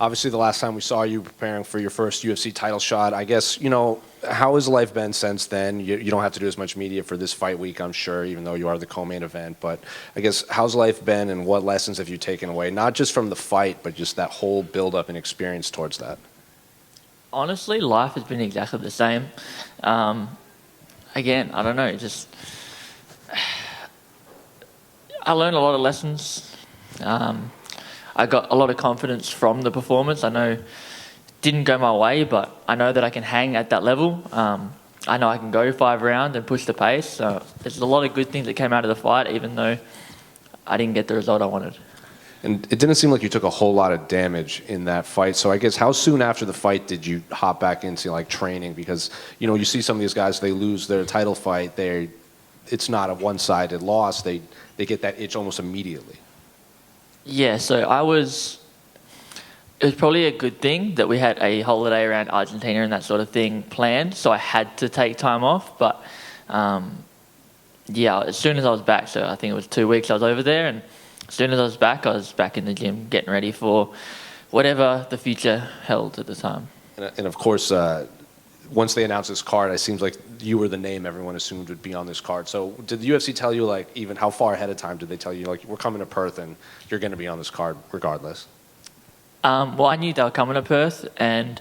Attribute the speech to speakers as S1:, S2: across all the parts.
S1: Obviously, the last time we saw you preparing for your first UFC title shot, I guess, how has life been since then? You don't have to do as much media for this fight week, I'm sure, even though you are the co-main event. But I guess, how's life been and what lessons have you taken away? Not just from the fight, but just that whole build-up and experience towards that.
S2: Honestly, life has been exactly the same. Again, I don't know, I learned a lot of lessons. I got a lot of confidence from the performance. I know it didn't go my way, but I know that I can hang at that level. I know I can go 5 rounds and push the pace. So there's a lot of good things that came out of the fight, even though I didn't get the result I wanted.
S1: And it didn't seem like you took a whole lot of damage in that fight. So I guess how soon after the fight did you hop back into training? Because you see some of these guys, they lose their title fight, it's not a one-sided loss. They get that itch almost immediately.
S2: Yeah, so it was probably a good thing that we had a holiday around Argentina and that sort of thing planned, so I had to take time off. But yeah, as soon as I was back, so I think it was 2 weeks I was over there, and as soon as I was back in the gym getting ready for whatever the future held at the time.
S1: And of course, once they announced this card, it seems like you were the name everyone assumed would be on this card. So did the UFC tell you, even how far ahead of time did they tell you, we're coming to Perth and you're going to be on this card regardless?
S2: Well, I knew they were coming to Perth, and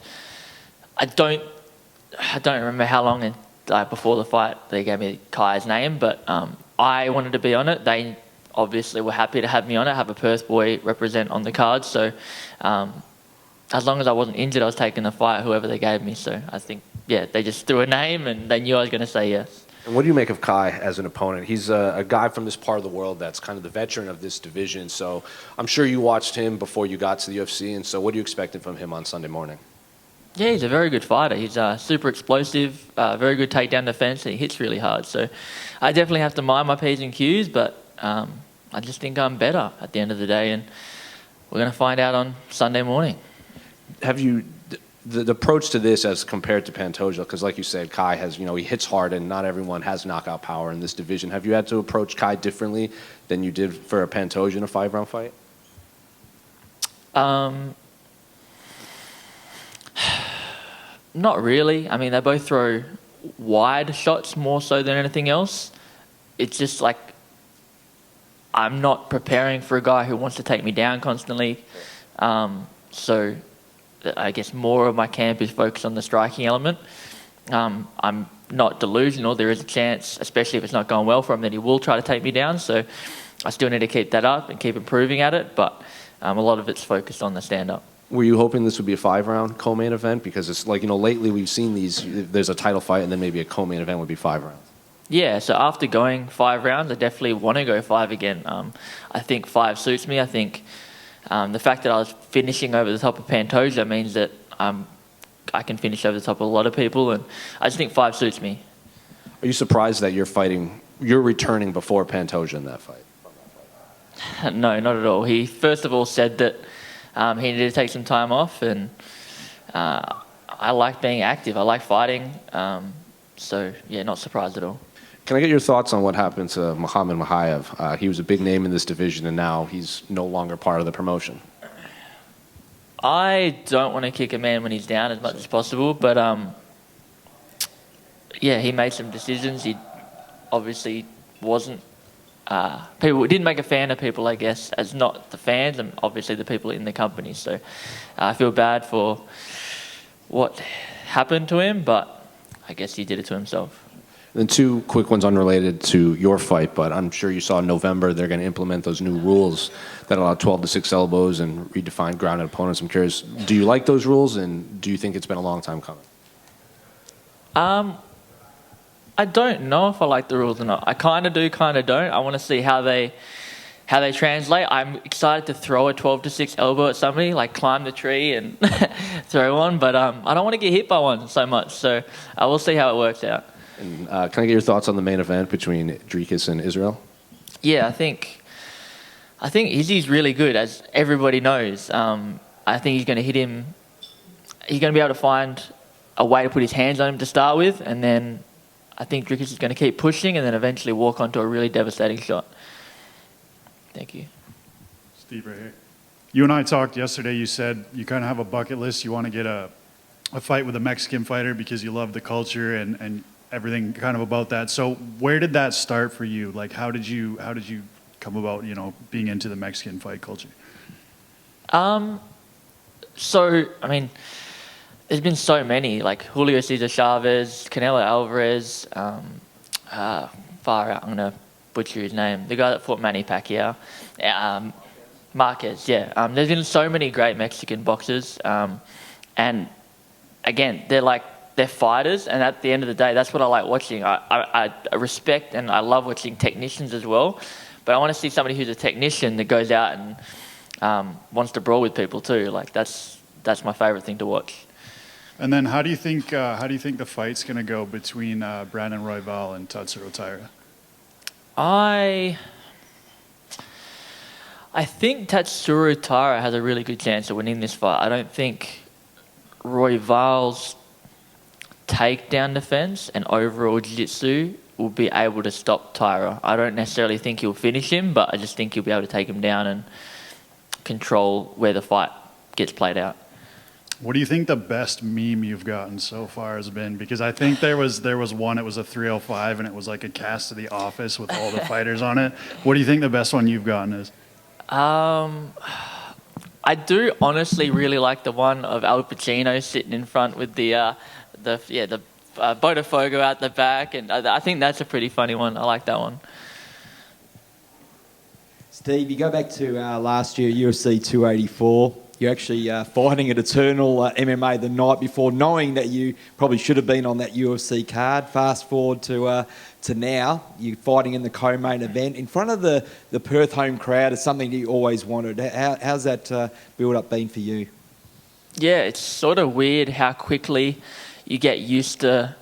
S2: I don't remember how long before the fight they gave me Kai's name, but I wanted to be on it. They obviously were happy to have me on it, have a Perth boy represent on the card. So as long as I wasn't injured, I was taking the fight, whoever they gave me. So I think, yeah, they just threw a name and they knew I was going to say yes.
S1: And what do you make of Kai as an opponent? He's a guy from this part of the world that's kind of the veteran of this division. So I'm sure you watched him before you got to the UFC. And so what are you expecting from him on Sunday morning? Yeah,
S2: he's a very good fighter. He's super explosive, very good takedown defense, and he hits really hard. So I definitely have to mind my P's and Q's, but I just think I'm better at the end of the day. And we're going to find out on Sunday morning.
S1: Have you the approach to this as compared to Pantoja? Because like you said, Kai has, he hits hard, and not everyone has knockout power in this division. Have you had to approach Kai differently than you did for a Pantoja in a 5-round fight?
S2: Not really. I mean, they both throw wide shots more so than anything else. It's just I'm not preparing for a guy who wants to take me down constantly. So I guess more of my camp is focused on the striking element. I'm not delusional. There is a chance, especially if it's not going well for him, that he will try to take me down. So I still need to keep that up and keep improving at it. But a lot of it's focused on the stand-up.
S1: Were you hoping this would be a 5-round co-main event? Because it's lately we've seen there's a title fight and then maybe a co-main event would be 5 rounds.
S2: Yeah, so after going 5 rounds, I definitely want to go 5 again. I think 5 suits me. I think the fact that I was finishing over the top of Pantoja means that I can finish over the top of a lot of people, and I just think 5 suits me.
S1: Are you surprised that you're returning before Pantoja in that fight?
S2: No, not at all. He first of all said that he needed to take some time off, and I like being active. I like fighting. So, yeah, not surprised at all.
S1: Can I get your thoughts on what happened to Mokaev? He was a big name in this division, and now he's no longer part of the promotion.
S2: I don't want to kick a man when he's down as much as possible, but yeah, he made some decisions. He obviously wasn't. People didn't make a fan of people, I guess, as not the fans and obviously the people in the company. So I feel bad for what happened to him, but I guess he did it to himself.
S1: And 2 quick ones unrelated to your fight, but I'm sure you saw in November they're going to implement those new rules that allow 12 to 6 elbows and redefine grounded opponents. I'm curious, do you like those rules, and do you think it's been a long time coming?
S2: I don't know if I like the rules or not. I kind of do, kind of don't. I want to see how they translate. I'm excited to throw a 12 to 6 elbow at somebody, climb the tree and throw one, but I don't want to get hit by one so much. So I will see how it works out.
S1: And can I get your thoughts on the main event between Dricus and Israel?
S2: Yeah, I think Izzy's really good, as everybody knows. I think he's going to hit him. He's going to be able to find a way to put his hands on him to start with, and then I think Dricus is going to keep pushing and then eventually walk onto a really devastating shot. Thank you.
S3: Steve Erceg. You and I talked yesterday. You said you kind of have a bucket list. You want to get a fight with a Mexican fighter because you love the culture and everything kind of about that. So where did that start for you? Like, how did you come about, being into the Mexican fight culture?
S2: So, I mean, there's been so many, like Julio Cesar Chavez, Canelo Alvarez, far out, I'm going to butcher his name, the guy that fought Manny Pacquiao, Marquez, yeah. There's been so many great Mexican boxers, and again, they're fighters, and at the end of the day, that's what I like watching. I respect and I love watching technicians as well, but I want to see somebody who's a technician that goes out and wants to brawl with people too. Like that's my favorite thing to watch.
S3: And then how do you think the fight's going to go between Brandon Royval and Tatsuro Taira?
S2: I think Tatsuro Taira has a really good chance of winning this fight. I don't think Royval's takedown defense and overall jiu-jitsu will be able to stop Taira. I don't necessarily think he'll finish him, but I just think he'll be able to take him down and control where the fight gets played out.
S3: What do you think the best meme you've gotten so far has been? Because I think there was one, it was a 305, and it was like a cast of The Office with all the fighters on it. What do you think the best one you've gotten is?
S2: I do honestly really like the one of Al Pacino sitting in front with the Botafogo out the back, and I think that's a pretty funny one. I like that one.
S4: Steve, you go back to last year, UFC 284. You're actually fighting at Eternal MMA the night before, knowing that you probably should have been on that UFC card. Fast forward to now, you're fighting in the co-main event in front of the Perth home crowd. It's something that you always wanted. How's that build-up been for you?
S2: Yeah, it's sort of weird how quickly you get used to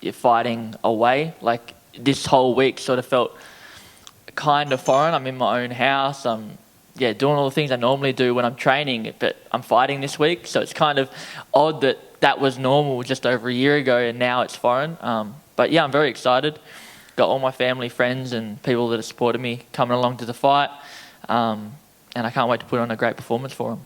S2: you're fighting away. Like this whole week sort of felt kind of foreign. I'm in my own house. I'm doing all the things I normally do when I'm training, but I'm fighting this week. So it's kind of odd that was normal just over a year ago and now it's foreign. But yeah, I'm very excited. Got all my family, friends and people that have supported me coming along to the fight. And I can't wait to put on a great performance for them.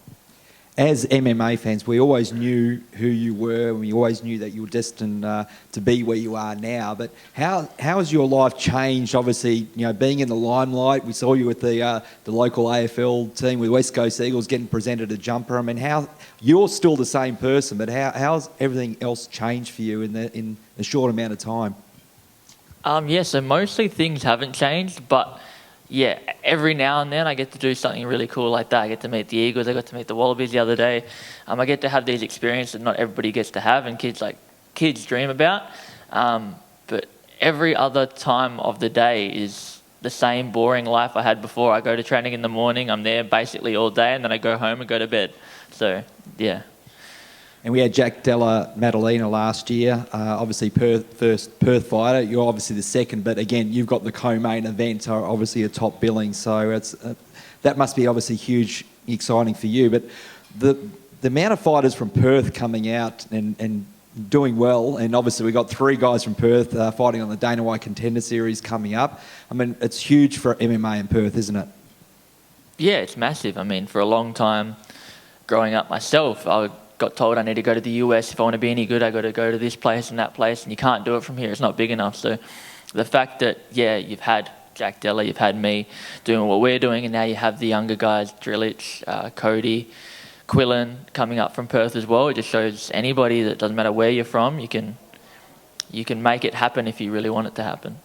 S4: As MMA fans, we always knew who you were, and we always knew that you were destined to be where you are now. But how has your life changed? Obviously, being in the limelight, we saw you with the local AFL team with West Coast Eagles getting presented a jumper. I mean, how you're still the same person, but how's everything else changed for you in a short amount of time?
S2: So mostly things haven't changed, but yeah, every now and then I get to do something really cool like that. I get to meet the Eagles. I got to meet the Wallabies the other day. I get to have these experiences that not everybody gets to have and kids dream about. But every other time of the day is the same boring life I had before. I go to training in the morning. I'm there basically all day, and then I go home and go to bed. So, yeah.
S4: And we had Jack Della Maddalena last year, obviously first Perth fighter. You're obviously the second, but again, you've got the co-main event, are obviously a top billing. So that must be obviously huge, exciting for you. But the amount of fighters from Perth coming out and doing well, and obviously we've got 3 guys from Perth fighting on the Dana White Contender Series coming up. I mean, it's huge for MMA in Perth, isn't it?
S2: Yeah, it's massive. I mean, for a long time, growing up myself, I got told I need to go to the US if I want to be any good. I got to go to this place and that place, and you can't do it from here. It's not big enough. So the fact that you've had Jack Della, you've had me doing what we're doing, and now you have the younger guys, Drillich, Cody, Quillen coming up from Perth as well. It just shows anybody that doesn't matter where you're from, you can make it happen if you really want it to happen.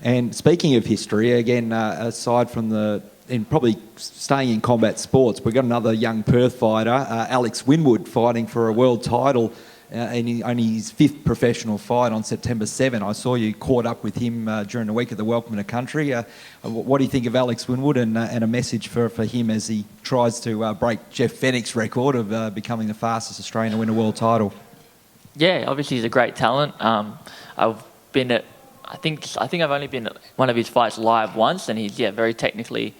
S4: And speaking of history, again, aside from and probably staying in combat sports, we've got another young Perth fighter, Alex Winwood, fighting for a world title in only his 5th professional fight on September 7. I saw you caught up with him during the week at the Welcome to Country. What do you think of Alex Winwood and a message for him as he tries to break Jeff Fennick's record of becoming the fastest Australian to win a world title?
S2: Yeah, obviously he's a great talent. I've been at I think I've only been at one of his fights live once, and he's very technically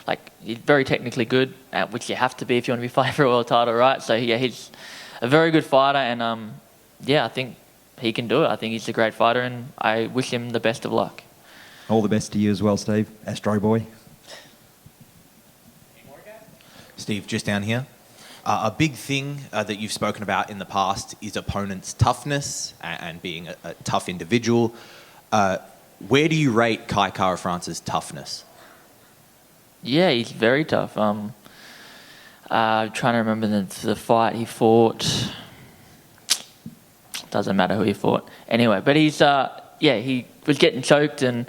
S2: good, which you have to be if you want to be fighting for a world title, right? So he's a very good fighter, and I think he can do it. I think he's a great fighter, and I wish him the best of luck.
S4: All the best to you as well, Steve. Astro Boy.
S5: Steve, just down here. A big thing that you've spoken about in the past is opponents' toughness and being a tough individual. Where do you rate Kai Kara-France's toughness?
S2: Yeah, he's very tough. I'm trying to remember the fight he fought. Doesn't matter who he fought. Anyway, but he's he was getting choked and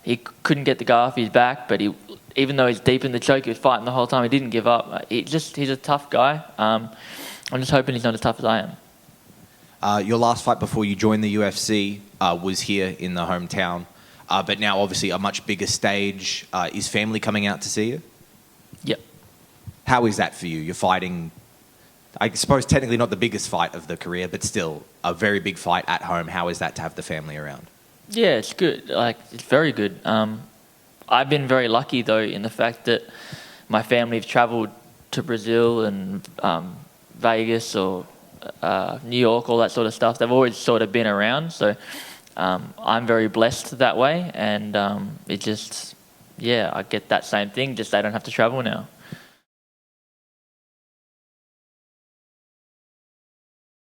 S2: he couldn't get the guy off his back, but even though he's deep in the choke, he was fighting the whole time. He didn't give up. He's a tough guy. I'm just hoping he's not as tough as I am.
S5: Your last fight before you joined the UFC was here in the hometown, but now obviously a much bigger stage. Is family coming out to see you?
S2: Yep.
S5: How is that for you? You're fighting, I suppose technically not the biggest fight of the career, but still a very big fight at home. How is that to have the family around?
S2: Yeah, it's good. It's very good. I've been very lucky though in the fact that my family have travelled to Brazil and Vegas or New York, all that sort of stuff. They've always sort of been around, so I'm very blessed that way. And I get that same thing. Just they don't have to travel now.